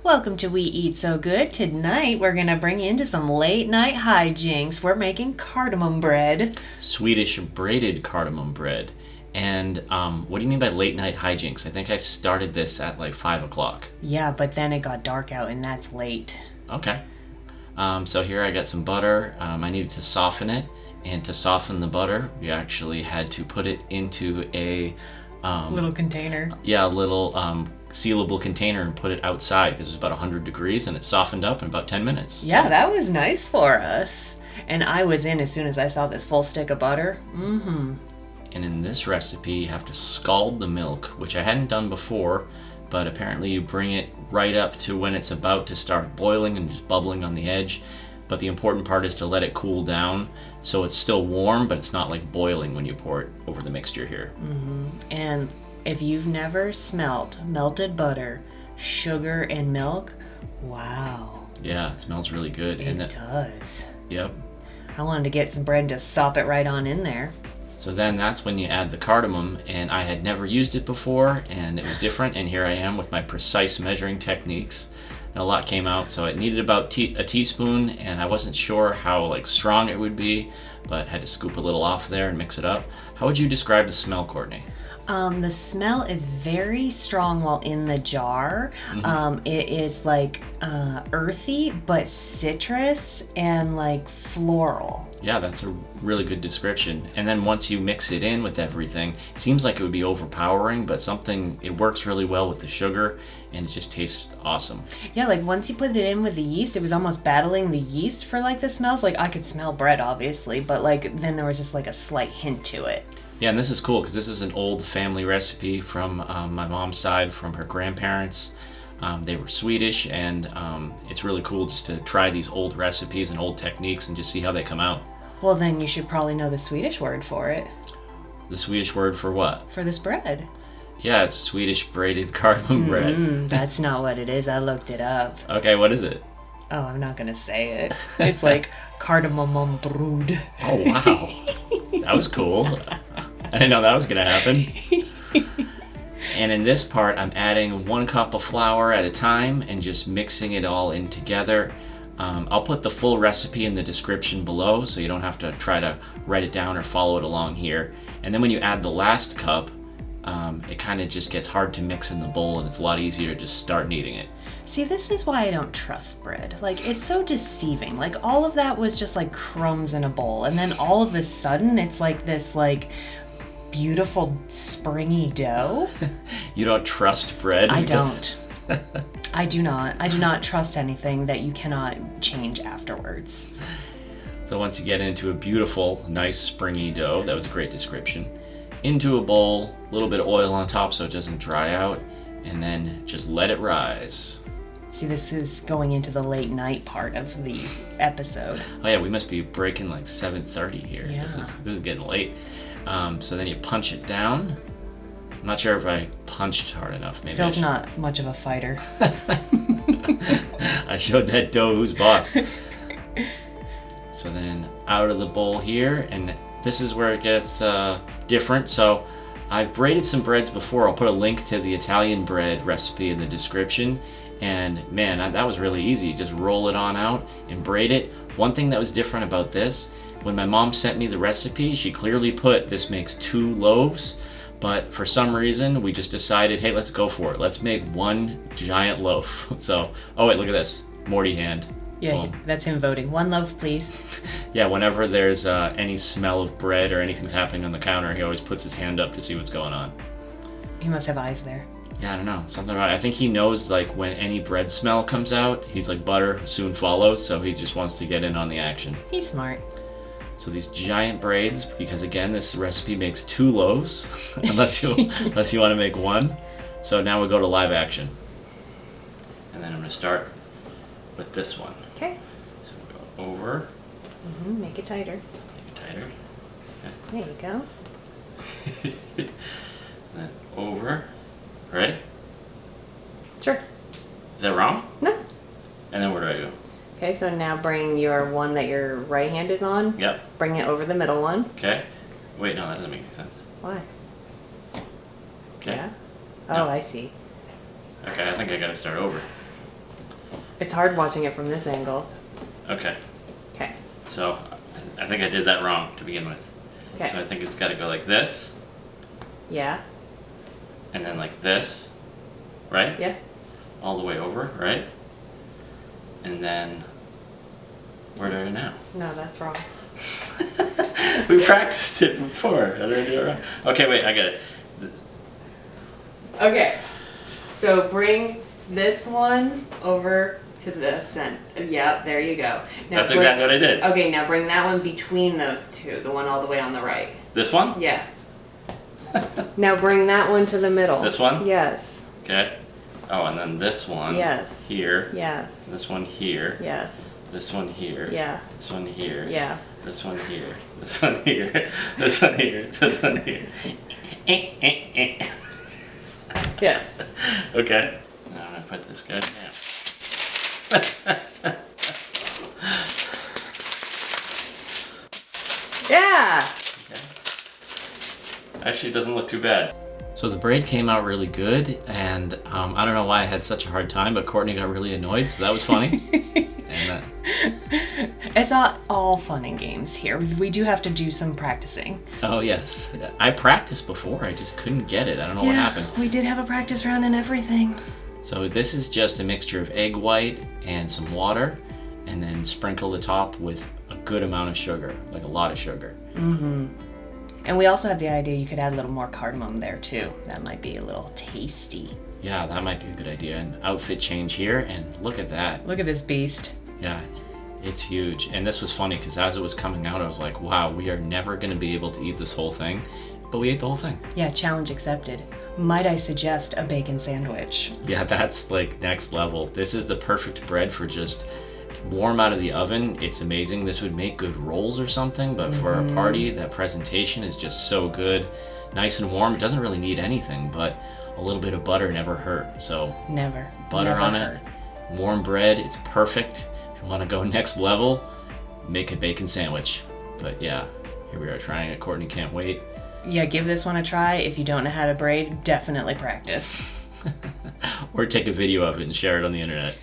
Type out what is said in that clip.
Welcome to We Eat So Good. Tonight we're going to bring you into some late night hijinks. We're making cardamom bread. Swedish Braided Cardamom Bread. And what do you mean by late night hijinks? I think I started this at like 5 o'clock. Yeah, but then it got dark out and that's late. Okay. So here I got some butter. I needed to soften it. And to soften the butter, we actually had to put it into a... little container. Yeah, a little sealable container and put it outside because it was about 100 degrees and it softened up in about 10 minutes. Yeah, that was nice for us. And I was in as soon as I saw this full stick of butter. Mm-hmm. And in this recipe, you have to scald the milk, which I hadn't done before, but apparently you bring it right up to when it's about to start boiling and just bubbling on the edge. But the important part is to let it cool down so it's still warm, but it's not like boiling when you pour it over the mixture here. Mm-hmm. And if you've never smelt melted butter, sugar, and milk, wow. Yeah, it smells really good. It does. Yep. I wanted to get some bread and just sop it right on in there. So then that's when you add the cardamom, and I had never used it before, and it was different, and here I am with my precise measuring techniques. And a lot came out, so it needed about a teaspoon, and I wasn't sure how strong it would be, but had to scoop a little off there and mix it up. How would you describe the smell, Courtney? The smell is very strong while in the jar. Mm-hmm. It is earthy, but citrus and floral. Yeah, that's a really good description. And then once you mix it in with everything, it seems like it would be overpowering, but it works really well with the sugar, and it just tastes awesome. Yeah, once you put it in with the yeast, it was almost battling the yeast for the smells. I could smell bread, obviously, but then there was just a slight hint to it. Yeah, and this is cool because this is an old family recipe from my mom's side, from her grandparents. They were Swedish, and it's really cool just to try these old recipes and old techniques and just see how they come out. Well, then you should probably know the Swedish word for it. The Swedish word for what? For this bread. Yeah, it's Swedish Braided Cardamom Bread. That's not what it is. I looked it up. Okay, what is it? Oh, I'm not going to say it. It's Cardamom Bread. Oh, wow. That was cool. I didn't know that was going to happen. And in this part, I'm adding 1 cup of flour at a time and just mixing it all in together. I'll put the full recipe in the description below so you don't have to try to write it down or follow it along here. And then when you add the last cup, it kind of just gets hard to mix in the bowl, and it's a lot easier to just start kneading it. See, this is why I don't trust bread. It's so deceiving. All of that was just crumbs in a bowl, and then all of a sudden it's this beautiful springy dough. You don't trust bread? I don't. I do not. I do not trust anything that you cannot change afterwards. So once you get into a beautiful, nice springy dough, that was a great description, into a bowl, a little bit of oil on top so it doesn't dry out, and then just let it rise. See, this is going into the late night part of the episode. Oh yeah, we must be breaking 7:30 here. Yeah. This is getting late. So then you punch it down. I'm not sure if I punched hard enough. Maybe Phil's not much of a fighter. I showed that dough who's boss. So then out of the bowl here, and this is where it gets different. So I've braided some breads before. I'll put a link to the Italian bread recipe in the description. And man, that was really easy. Just roll it on out and braid it. One thing that was different about this, when my mom sent me the recipe, she clearly put this makes 2 loaves. But for some reason, we just decided, hey, let's go for it. Let's make 1 giant loaf. So, oh wait, look at this. Morty hand. Yeah, Boom. That's him voting. 1 loaf, please. Yeah, whenever there's any smell of bread or anything's happening on the counter, he always puts his hand up to see what's going on. He must have eyes there. Yeah, I don't know. Something about it. I think he knows when any bread smell comes out, he's like butter soon follows, so he just wants to get in on the action. He's smart. So these giant braids, because again, this recipe makes 2 loaves, unless you want to make 1. So now we go to live action. And then I'm going to start with this one. Okay. So we go over. Make it tighter. Make it tighter. There you go. Then over. Right? Sure. Is that wrong? No. And then where do I go? Okay, so now bring your one that your right hand is on. Yep. Bring it over the middle one. Okay. Wait, no, that doesn't make any sense. Why? Okay. Yeah. No. Oh, I see. Okay, I think I gotta start over. It's hard watching it from this angle. Okay. Okay. So I think I did that wrong to begin with. Okay. So I think it's got to go like this, Yeah. and then like this, right? Yeah. All the way over, right? And then, where do I go now? No, that's wrong. We practiced it before. How did I do it wrong? Okay, wait, I get it. Okay. So bring this one over to the center. Yeah, there you go. Now That's exactly what I did. Okay, now bring that one between those two, the one all the way on the right. This one? Yeah. Now bring that one to the middle. This one? Yes. Okay. Oh, and then this one. Yes. Here. Yes. This one here. Yes. This one here. Yeah. This one here. Yeah. This one here. This one here. This one here. This one here. Yes. Okay. Now I'm gonna put this guy down. Yeah. Okay. Actually, it doesn't look too bad. So the braid came out really good, and I don't know why I had such a hard time, but Courtney got really annoyed, so that was funny. And It's not all fun and games here. We do have to do some practicing. oh yes, I practiced before. I just couldn't get it. I don't know what happened. We did have a practice round and everything. So this is just a mixture of egg white and some water, and then sprinkle the top with a good amount of sugar, like a lot of sugar. Mm-hmm. And we also had the idea you could add a little more cardamom there too. That might be a little tasty. Yeah, that might be a good idea. And outfit change here, and look at that. Look at this beast. Yeah, it's huge. And this was funny because as it was coming out, I was like, wow, we are never going to be able to eat this whole thing. But we ate the whole thing. Yeah, challenge accepted. Might I suggest a bacon sandwich? Yeah, that's like next level. This is the perfect bread for just warm out of the oven. It's amazing. This would make good rolls or something, but for a party, that presentation is just so good. Nice and warm. It doesn't really need anything, but a little bit of butter never hurt. So Never. butter Never on hurt. it, warm bread, it's perfect. If you want to go next level, make a bacon sandwich. But yeah, here we are trying it. Courtney can't wait. Yeah, give this one a try. If you don't know how to braid, definitely practice. Or take a video of it and share it on the internet.